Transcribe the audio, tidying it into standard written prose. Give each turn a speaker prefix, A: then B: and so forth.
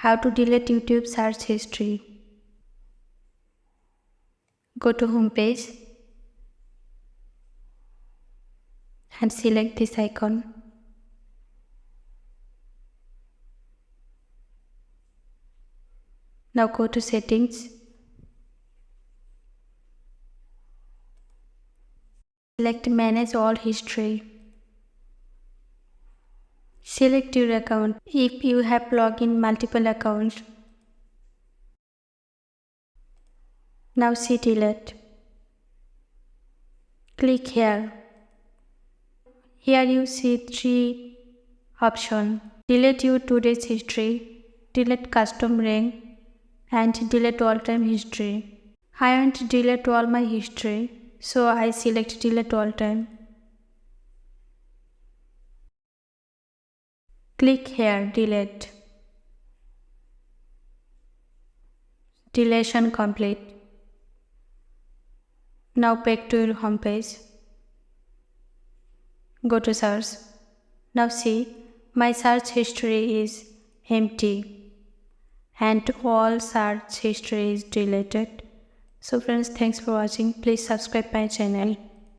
A: How to delete YouTube search history. Go to home page and select this icon. Now go to settings. Select manage all history. Select your account if you have logged in multiple accounts. Now see delete. Click here. Here you see 3 options. Delete your today's history, delete custom rank, and delete all-time history. I want to delete all my history, so I select delete all time. Click here, delete. Deletion complete. Now back to your home page. Go to search. Now see, my search history is empty and all search history is deleted. So friends, thanks for watching. Please subscribe my channel.